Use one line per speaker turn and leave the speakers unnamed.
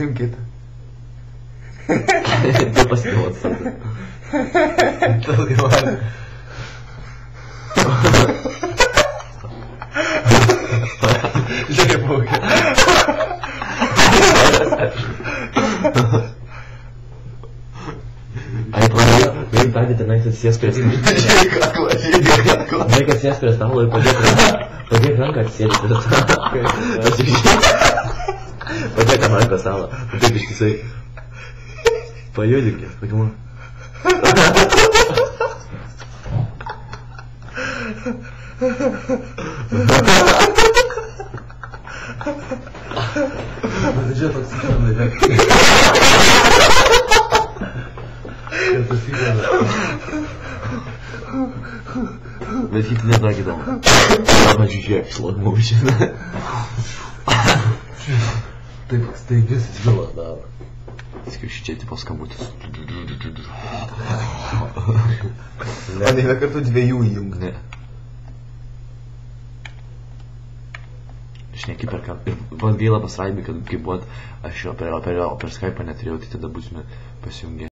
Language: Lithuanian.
Imkit.
Tai pasinaudos tada.
Tas gyvani. Žiūrėk, paukė.
Ai, pradėjai tądį tenais atsisės prie stalo.
Žiūrėk, akla.
Reikia atsisės prie stalo ir padėk ranką atsisės prie stalo. Padėk ranką prie stalo. Taip ištisai. Pajudikės, pakimu.
Žiūrėk, toks įkėmė, žiūrėk. Ir tas įkėmė.
Bet hit nedagydama. Arba žiūrėk, slow motion.
Taip, staigius vila daro.
Skirši čia tipo skambutis.
O ne kartu dviejų įjung.
Ne. Šneki per ką. Ir man gaila pasraibė, kad kai buvot, aš jo per Skype'ą neturėjau, tai tada būsime pasijungę.